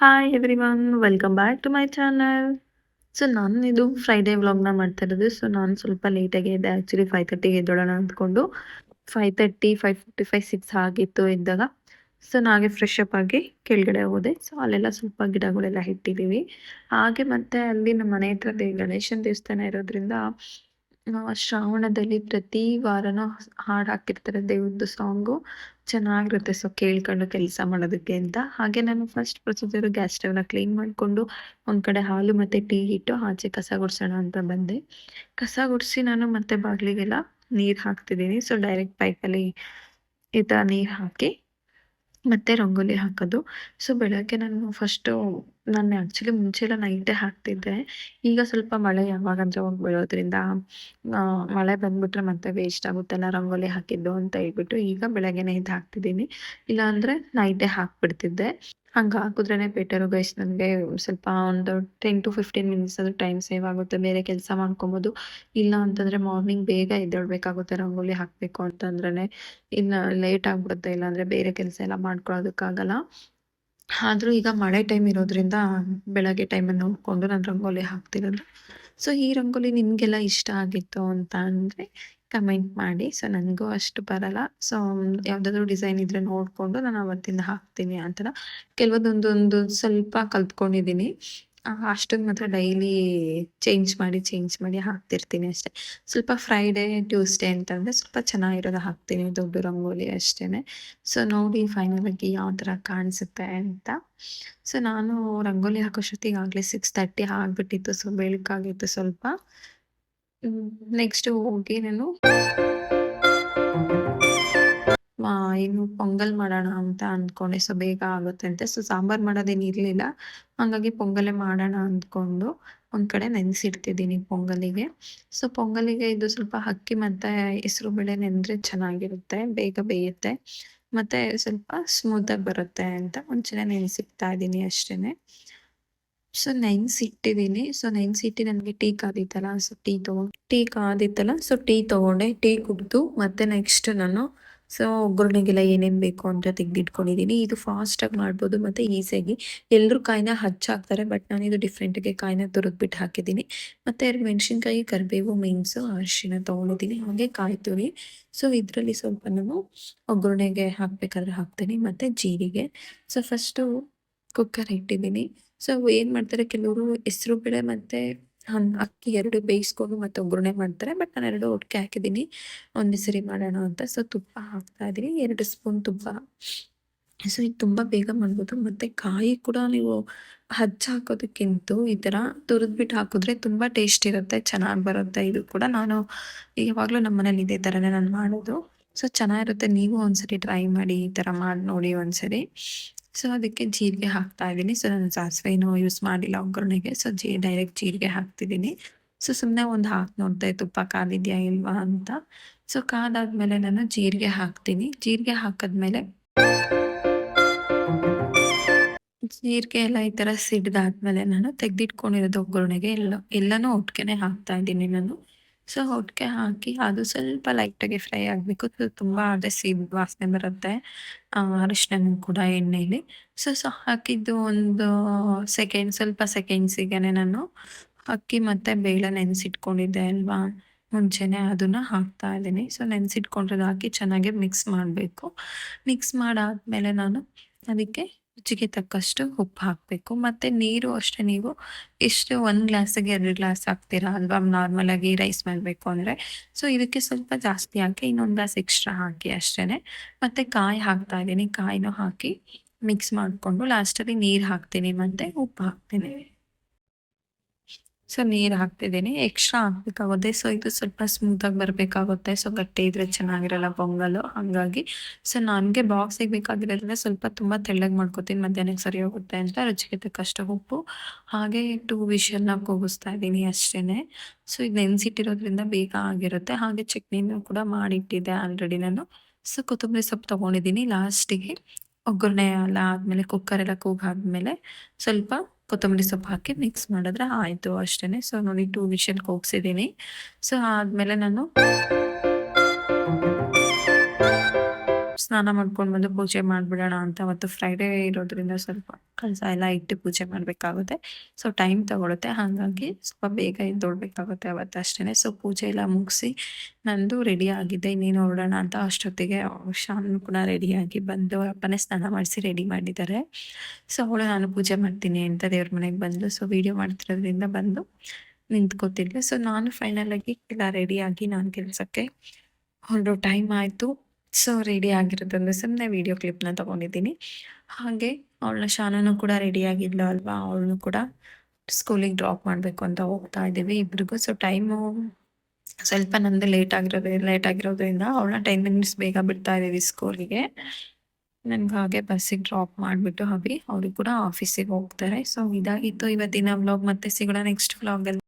Hi everyone, welcome back to my channel. So ನಾನು ಇದು Friday ವ್ಲಾಗ್ನ ಮಾಡ್ತಾ ಇರೋದು. ಸೊ ನಾನು ಸ್ವಲ್ಪ ಲೇಟಾಗಿ ಎದ್ದೆ. ಆ್ಯಕ್ಚುಲಿ 5:30ಗೆ ಎದ್ದೋಳೋಣ ಅಂದ್ಕೊಂಡು 5:30, 5:55, 6 ಆಗಿತ್ತು ಇದ್ದಾಗ. ಸೊ ನಾಗೆ ಫ್ರೆಶ್ ಅಪ್ ಆಗಿ ಕೆಳಗಡೆ ಹೋದೆ. ಸೊ ಅಲ್ಲೆಲ್ಲ ಸ್ವಲ್ಪ ಗಿಡಗಳೆಲ್ಲ ಇಟ್ಟಿದ್ದೀವಿ. ಹಾಗೆ ಮತ್ತೆ ಅಲ್ಲಿ ನಮ್ಮ ಮನೆ ಹತ್ರ ಗಣೇಶನ ದೇವಸ್ಥಾನ ಇರೋದ್ರಿಂದ ಶ್ರಾವಣದಲ್ಲಿ ಪ್ರತಿ ವಾರನೂ ಹಾಡು ಹಾಕಿರ್ತಾರೆ, ದೇವ್ರದ್ದು ಸಾಂಗು ಚೆನ್ನಾಗಿರುತ್ತೆ. ಸೊ ಕೇಳ್ಕೊಂಡು ಕೆಲಸ ಮಾಡೋದಕ್ಕೆ ಅಂತ. ಹಾಗೆ ನಾನು ಫಸ್ಟ್ ಪ್ರೊಸೀಜರು ಗ್ಯಾಸ್ ಸ್ಟವ್ನ ಕ್ಲೀನ್ ಮಾಡಿಕೊಂಡು ಒಂದು ಕಡೆ ಹಾಲು ಮತ್ತು ಟೀ ಇಟ್ಟು ಆಚೆ ಕಸ ಗುಡಿಸೋಣ ಅಂತ ಬಂದೆ. ಕಸ ಗುಡಿಸಿ ನಾನು ಮತ್ತೆ ಬಾಗಿಲಿಗೆಲ್ಲ ನೀರು ಹಾಕ್ತಿದ್ದೀನಿ. ಸೊ ಡೈರೆಕ್ಟ್ ಪೈಪಲ್ಲಿ ಈ ಥರ ನೀರು ಹಾಕಿ ಮತ್ತೆ ರಂಗೋಲಿ ಹಾಕೋದು. ಸೊ ಬೆಳಗ್ಗೆ ನಾನು ಆ್ಯಕ್ಚುಲಿ ಮುಂಚೆಲ್ಲ ನೈಟೇ ಹಾಕ್ತಿದ್ದೆ. ಈಗ ಸ್ವಲ್ಪ ಮಳೆ ಯಾವಾಗಂದ್ರೆ ಅವಾಗ ಬೀಳೋದ್ರಿಂದ ಮಳೆ ಬಂದ್ಬಿಟ್ರೆ ಮತ್ತೆ ವೇಸ್ಟ್ ಆಗುತ್ತಲ್ಲ ರಂಗೋಲಿ ಹಾಕಿದ್ದು ಅಂತ ಹೇಳ್ಬಿಟ್ಟು ಈಗ ಬೆಳಗ್ಗೆನೇ ಎದ್ದು ಹಾಕ್ತಿದ್ದೀನಿ. ಇಲ್ಲಾಂದರೆ ನೈಟೇ ಹಾಕ್ಬಿಡ್ತಿದ್ದೆ. ಹಂಗೆ ಹಾಕಿದ್ರೇ ಬೆಟರು ಗೈಸ್. ನನಗೆ ಸ್ವಲ್ಪ ಒಂದು 10 to 15 ಮಿನಿಟ್ಸ್ ಆದರೂ ಟೈಮ್ ಸೇವ್ ಆಗುತ್ತೆ, ಬೇರೆ ಕೆಲಸ ಮಾಡ್ಕೊಬೋದು. ಇಲ್ಲ ಅಂತಂದರೆ ಮಾರ್ನಿಂಗ್ ಬೇಗ ಎದ್ದೇಳಬೇಕಾಗುತ್ತೆ ರಂಗೋಲಿ ಹಾಕಬೇಕು ಅಂತಂದ್ರೆ. ಇನ್ನು ಲೇಟ್ ಆಗಿಬಿಡುತ್ತೆ, ಇಲ್ಲಾಂದರೆ ಬೇರೆ ಕೆಲಸ ಎಲ್ಲ ಮಾಡ್ಕೊಳ್ಳೋದಕ್ಕಾಗಲ್ಲ. ಆದರೂ ಈಗ ಮಳೆ ಟೈಮ್ ಇರೋದ್ರಿಂದ ಬೆಳಗ್ಗೆ ಟೈಮನ್ನು ನೋಡಿಕೊಂಡು ನಾನು ರಂಗೋಲಿ ಹಾಕ್ತಿರೋದು. ಸೊ ಈ ರಂಗೋಲಿ ನಿಮಗೆಲ್ಲ ಇಷ್ಟ ಆಗಿತ್ತು ಅಂತ ಅಂದರೆ ಕಮೆಂಟ್ ಮಾಡಿ. ಸೊ ನನಗೂ ಅಷ್ಟು ಬರಲ್ಲ. ಸೊ ಯಾವುದಾದ್ರೂ ಡಿಸೈನ್ ಇದ್ದರೆ ನೋಡಿಕೊಂಡು ನಾನು ಅವತ್ತಿಂದ ಹಾಕ್ತೀನಿ ಆ ಥರ. ಕೆಲವೊಂದೊಂದೊಂದು ಸ್ವಲ್ಪ ಕಲ್ತ್ಕೊಂಡಿದ್ದೀನಿ. ಅಷ್ಟನ್ನು ಮಾತ್ರ ಡೈಲಿ ಚೇಂಜ್ ಮಾಡಿ ಹಾಕ್ತಿರ್ತೀನಿ ಅಷ್ಟೇ. ಸ್ವಲ್ಪ ಫ್ರೈಡೇ, ಟ್ಯೂಸ್ಡೇ ಅಂತಂದರೆ ಸ್ವಲ್ಪ ಚೆನ್ನಾಗಿರೋದು ಹಾಕ್ತೀನಿ, ದೊಡ್ಡ ರಂಗೋಲಿ ಅಷ್ಟೇ. ಸೊ ನೋಡಿ ಫೈನಲಾಗಿ ಯಾವ ಥರ ಕಾಣಿಸುತ್ತೆ ಅಂತ. ಸೊ ನಾನು ರಂಗೋಲಿ ಹಾಕೋಷ್ಟೊತ್ತಿಗೆ ಆಗಲೇ 6:30 ಆಗಿಬಿಟ್ಟಿತ್ತು. ಸೊ ಬೆಳಕಾಗಿತ್ತು ಸ್ವಲ್ಪ. ನೆಕ್ಸ್ಟ್ ಹೋಗಿ ನಾನು ಏನು ಪೊಂಗಲ್ ಮಾಡೋಣ ಅಂತ ಅಂದ್ಕೊಂಡೆ. ಸೊ ಬೇಗ ಆಗುತ್ತೆ ಅಂತೆ. ಸೊ ಸಾಂಬಾರು ಮಾಡೋದೇನು ಇರಲಿಲ್ಲ. ಹಾಗಾಗಿ ಪೊಂಗಲೇ ಮಾಡೋಣ ಅಂದ್ಕೊಂಡು ಒಂದು ಕಡೆ ನೆನೆಸಿಡ್ತಿದ್ದೀನಿ ಪೊಂಗಲಿಗೆ. ಸೊ ಪೊಂಗಲಿಗೆ ಇದು ಸ್ವಲ್ಪ ಅಕ್ಕಿ ಮತ್ತು ಹೆಸರುಬೇಳೆ ನೆನೆದ್ರೆ ಚೆನ್ನಾಗಿರುತ್ತೆ, ಬೇಗ ಬೇಯುತ್ತೆ ಮತ್ತು ಸ್ವಲ್ಪ ಸ್ಮೂತಾಗಿ ಬರುತ್ತೆ ಅಂತ ಮುಂಚೆನೇ ನೆನೆಸಿಡ್ತಾ ಇದ್ದೀನಿ ಅಷ್ಟೇ. ಸೊ ನೆನೆಸಿಟ್ಟಿದ್ದೀನಿ. ಸೊ ನೆನೆಸಿಟ್ಟು ನನಗೆ ಟೀ ಕಾದಿತ್ತಲ್ಲ, ಸೊ ಟೀ ತೊಗೊಂಡೆ. ಟೀ ಕುಡಿದು ಮತ್ತೆ ನೆಕ್ಸ್ಟ್ ನಾನು ಒಗ್ಗರಣೆಗೆಲ್ಲ ಏನೇನು ಬೇಕು ಅಂತ ತೆಗೆದಿಟ್ಕೊಂಡಿದ್ದೀನಿ. ಇದು ಫಾಸ್ಟಾಗಿ ಮಾಡ್ಬೋದು ಮತ್ತು ಈಸಿಯಾಗಿ. ಎಲ್ಲರೂ ಕಾಯಿನ ಹಚ್ಚಾಕ್ತಾರೆ, ಬಟ್ ನಾನಿದು ಡಿಫ್ರೆಂಟಾಗಿ ಕಾಯಿನ ತುರಿದ್ಬಿಟ್ಟು ಹಾಕಿದ್ದೀನಿ. ಮತ್ತು 2 ಮೆಣಸಿನ್ಕಾಯಿ, ಕರಿಬೇವು, ಮೆಣಸು, ಅರಿಶಿಣ ತೊಗೊಂಡಿದ್ದೀನಿ. ಹಾಗೆ ಕಾಯಿ ತುರಿ. ಸೊ ಇದರಲ್ಲಿ ಸ್ವಲ್ಪ ನಾನು ಒಗ್ಗರಣೆಗೆ ಹಾಕಬೇಕಾದ್ರೆ ಹಾಕ್ತೀನಿ ಮತ್ತು ಜೀರಿಗೆ. ಸೊ ಫಸ್ಟು ಕುಕ್ಕರ್ ಇಟ್ಟಿದ್ದೀನಿ. ಸೊ ಏನು ಮಾಡ್ತಾರೆ ಕೆಲವರು ಹೆಸರುಬೇಳೆ ಮತ್ತು ಅಕ್ಕಿ 2 ಬೇಯಿಸ್ಕೊಂಡು ಮತ್ತೆ ಒಗ್ಗರಣೆ ಮಾಡ್ತಾರೆ. ಬಟ್ ನಾನು 2 ಒಟ್ಟಿಗೆ ಹಾಕಿದ್ದೀನಿ ಒಂದೇ ಸರಿ ಮಾಡೋಣ ಅಂತ. ಸೊ ತುಪ್ಪ ಹಾಕ್ತಾ ಇದ್ದೀನಿ, 2 ಸ್ಪೂನ್ ತುಪ್ಪ. ಸೊ ಇದು ತುಂಬ ಬೇಗ ಮಾಡ್ಬೋದು. ಮತ್ತು ಕಾಯಿ ಕೂಡ ನೀವು ಹಾಕೋದಕ್ಕಿಂತ ಈ ಥರ ತುರಿದ್ಬಿಟ್ಟು ಹಾಕಿದ್ರೆ ತುಂಬ ಟೇಸ್ಟ್ ಇರುತ್ತೆ, ಚೆನ್ನಾಗಿ ಬರುತ್ತೆ. ಇದು ಕೂಡ ನಾನು ಯಾವಾಗಲೂ ನಮ್ಮ ಮನೇಲಿ ಇದೇ ಥರನೇ ನಾನು ಮಾಡೋದು. ಸೊ ಚೆನ್ನಾಗಿರುತ್ತೆ, ನೀವು ಒಂದ್ಸರಿ ಟ್ರೈ ಮಾಡಿ, ಈ ಥರ ಮಾಡಿ ನೋಡಿ ಒಂದ್ಸರಿ. ಸೊ ಅದಕ್ಕೆ ಜೀರಿಗೆ ಹಾಕ್ತಾ ಇದ್ದೀನಿ. ಸೊ ನಾನು ಸಾಸಿವೆ ಏನೂ ಯೂಸ್ ಮಾಡಿಲ್ಲ ಒಗ್ಗರಣೆಗೆ. ಸೊ ಡೈರೆಕ್ಟ್ ಜೀರಿಗೆ ಹಾಕ್ತಿದ್ದೀನಿ. ಸೊ ಸುಮ್ಮನೆ ಒಂದು ಹಾಕಿ ನೋಡ್ದೆ ತುಪ್ಪ ಕಾದಿದೆಯಾ ಇಲ್ವಾ ಅಂತ. ಸೊ ಕಾದಾದ್ಮೇಲೆ ನಾನು ಜೀರಿಗೆ ಹಾಕ್ತೀನಿ. ಜೀರಿಗೆ ಹಾಕಿದ್ಮೇಲೆ ಜೀರಿಗೆ ಎಲ್ಲ ಈ ಥರ ಸಿಡ್ದಾದ್ಮೇಲೆ ನಾನು ತೆಗೆದಿಟ್ಕೊಂಡಿರೋದು ಒಗ್ಗರಣೆಗೆ ಎಲ್ಲನೂ ಒಟ್ಟಿಗೆನೇ ಹಾಕ್ತಾ ಇದ್ದೀನಿ ನಾನು. ಸೊ ಒಟ್ಟಿಗೆ ಹಾಕಿ ಅದು ಸ್ವಲ್ಪ ಲೈಟಾಗಿ ಫ್ರೈ ಆಗಬೇಕು. ತುಂಬ ಅದೇ ವಾಸನೆ ಬರುತ್ತೆ. ಅರಿಶಿಣನೂ ಕೂಡ ಎಣ್ಣೆಯಲ್ಲಿ. ಸೊ ಹಾಕಿದ್ದು ಒಂದು ಸ್ವಲ್ಪ ಸೆಕೆಂಡ್ಸಿಗೆನೆ ನಾನು ಅಕ್ಕಿ ಮತ್ತು ಬೇಳೆ ನೆನೆಸಿಟ್ಕೊಂಡಿದ್ದೆ ಅಲ್ವಾ ಮುಂಚೆನೇ, ಅದನ್ನು ಹಾಕ್ತಾ ಇದ್ದೀನಿ. ಸೊ ನೆನೆಸಿಟ್ಕೊಂಡಿರೋದು ಹಾಕಿ ಚೆನ್ನಾಗಿ ಮಿಕ್ಸ್ ಮಾಡಬೇಕು. ಮಿಕ್ಸ್ ಮಾಡಾದ್ಮೇಲೆ ನಾನು ಅದಕ್ಕೆ ರುಚಿಗೆ ತಕ್ಕಷ್ಟು ಉಪ್ಪು ಹಾಕಬೇಕು. ಮತ್ತು ನೀರು ಅಷ್ಟೇ, ನೀವು ಎಷ್ಟು 1 ಗ್ಲಾಸಿಗೆ 2 ಗ್ಲಾಸ್ ಹಾಕ್ತೀರಾ ಅಲ್ವಾ ನಾರ್ಮಲಾಗಿ ರೈಸ್ ಮಾಡಬೇಕು ಅಂದರೆ. ಸೊ ಇದಕ್ಕೆ ಸ್ವಲ್ಪ ಜಾಸ್ತಿ ಹಾಕಿ ಇನ್ನೊಂದು ಗ್ಲಾಸ್ ಎಕ್ಸ್ಟ್ರಾ ಹಾಕಿ ಅಷ್ಟೇ. ಮತ್ತು ಕಾಯಿ ಹಾಕ್ತಾ ಇದ್ದೀನಿ. ಕಾಯಿನೂ ಹಾಕಿ ಮಿಕ್ಸ್ ಮಾಡಿಕೊಂಡು ಲಾಸ್ಟಲ್ಲಿ ನೀರು ಹಾಕ್ತೀನಿ ಮತ್ತು ಉಪ್ಪು ಹಾಕ್ತೀನಿ. ಸೊ ನೀರು ಹಾಕ್ತಿದ್ದೀನಿ, ಎಕ್ಸ್ಟ್ರಾ ಹಾಕ್ಬೇಕಾಗುತ್ತೆ. ಸೊ ಇದು ಸ್ವಲ್ಪ ಸ್ಮೂತಾಗಿ ಬರಬೇಕಾಗುತ್ತೆ. ಸೊ ಗಟ್ಟಿ ಇದ್ರೆ ಚೆನ್ನಾಗಿರಲ್ಲ ಪೊಂಗಲು, ಹಾಗಾಗಿ. ಸೊ ನನಗೆ ಬಾಕ್ಸಿಗೆ ಬೇಕಾಗಿರೋದ್ರಿಂದ ಸ್ವಲ್ಪ ತುಂಬ ತೆಳ್ಳಗೆ ಮಾಡ್ಕೊತೀನಿ, ಮಧ್ಯಾಹ್ನಕ್ಕೆ ಸರಿ ಹೋಗುತ್ತೆ ಅಂತ. ರುಚಿಗೆ ತಕ್ಕಷ್ಟು ಉಪ್ಪು, ಹಾಗೆ 2 ವಿಷಲ್ನ ಕೂಗಿಸ್ತಾ ಇದ್ದೀನಿ ಅಷ್ಟೇ. ಸೊ ಇದು ನೆನೆಸಿಟ್ಟಿರೋದ್ರಿಂದ ಬೇಗ ಆಗಿರುತ್ತೆ. ಹಾಗೆ ಚಟ್ನಿನೂ ಕೂಡ ಮಾಡಿಟ್ಟಿದ್ದೆ ಆಲ್ರೆಡಿ ನಾನು. ಸೊ ಕೊತ್ತಂಬರಿ ಸೊಪ್ಪು ತೊಗೊಂಡಿದ್ದೀನಿ. ಲಾಸ್ಟಿಗೆ ಒಗ್ಗರಣೆ ಎಲ್ಲ ಆದಮೇಲೆ ಕುಕ್ಕರೆಲ್ಲ ಕೂಗಾದ್ಮೇಲೆ ಸ್ವಲ್ಪ ಕೊತ್ತಂಬರಿ ಸೊಪ್ಪು ಹಾಕಿ ಮಿಕ್ಸ್ ಮಾಡಿದ್ರೆ ಆಯಿತು ಅಷ್ಟೇ. ಸೊ ನೋಡಿ 2 ವಿಷಲ್ ಕೂಗ್ಸಿದ್ದೀನಿ. ಸೊ ಆದಮೇಲೆ ನಾನು ಸ್ನಾನ ಮಾಡ್ಕೊಂಡು ಬಂದು ಪೂಜೆ ಮಾಡಿಬಿಡೋಣ ಅಂತ. ಅವತ್ತು ಫ್ರೈಡೇ ಇರೋದ್ರಿಂದ ಸ್ವಲ್ಪ ಕಳಸ ಎಲ್ಲ ಇಟ್ಟು ಪೂಜೆ ಮಾಡಬೇಕಾಗುತ್ತೆ. ಸೊ ಟೈಮ್ ತಗೊಳುತ್ತೆ. ಹಾಗಾಗಿ ಸ್ವಲ್ಪ ಬೇಗ ಎದ್ದೊಳ್ಬೇಕಾಗುತ್ತೆ ಅವತ್ತು ಅಷ್ಟೇ. ಸೊ ಪೂಜೆ ಎಲ್ಲ ಮುಗಿಸಿ ನಂದು ರೆಡಿ ಆಗಿದ್ದೆ ಇನ್ನೇನು ಹೊರಡೋಣ ಅಂತ. ಅಷ್ಟೊತ್ತಿಗೆ ಶಾನು ಕೂಡ ರೆಡಿಯಾಗಿ ಬಂದು ಅಪ್ಪನೇ ಸ್ನಾನ ಮಾಡಿಸಿ ರೆಡಿ ಮಾಡಿದ್ದಾರೆ. ಸೊ ಅವಳು ನಾನು ಪೂಜೆ ಮಾಡ್ತೀನಿ ಅಂತ ದೇವ್ರ ಮನೆಗೆ ಬಂದು ಸೊ ವಿಡಿಯೋ ಮಾಡ್ತಿರೋದ್ರಿಂದ ಬಂದು ನಿಂತ್ಕೋತಿದ್ಲು. ಸೊ ನಾನು ಫೈನಲ್ ಆಗಿ ಎಲ್ಲ ರೆಡಿಯಾಗಿ ನಾನು ಕೆಲಸಕ್ಕೆ ಹೊರಡೋ ಟೈಮ್ ಆಯಿತು. ಸೊ ರೆಡಿ ಆಗಿರೋದ್ರಿಂದ ಸುಮ್ಮನೆ ವಿಡಿಯೋ ಕ್ಲಿಪ್ನ ತೊಗೊಂಡಿದ್ದೀನಿ. ಹಾಗೆ ಅವಳನ್ನ ಶಾನೂ ಕೂಡ ರೆಡಿಯಾಗಿದ್ಲು ಅಲ್ವಾ, ಅವಳನ್ನು ಕೂಡ ಸ್ಕೂಲಿಗೆ ಡ್ರಾಪ್ ಮಾಡಬೇಕು ಅಂತ ಹೋಗ್ತಾ ಇದ್ದೀವಿ ಇಬ್ರಿಗೂ. ಸೊ ಟೈಮು ಸ್ವಲ್ಪ ನಂದು ಲೇಟ್ ಆಗಿರೋದ್ರಿಂದ ಅವಳನ್ನ 10 ಮಿನಿಟ್ಸ್ ಬೇಗ ಬಿಡ್ತಾ ಇದ್ದೀವಿ ಸ್ಕೂಲಿಗೆ. ನನ್ಗೆ ಹಾಗೆ ಬಸ್ಸಿಗೆ ಡ್ರಾಪ್ ಮಾಡಿಬಿಟ್ಟು ಅವ್ರು ಕೂಡ ಆಫೀಸಿಗೆ ಹೋಗ್ತಾರೆ. ಸೊ ಇದಾಗಿತ್ತು ಇವತ್ತಿನ ವ್ಲಾಗ್. ಮತ್ತೆ ಸಿಗೋಣ ನೆಕ್ಸ್ಟ್ ವ್ಲಾಗಲ್ಲಿ.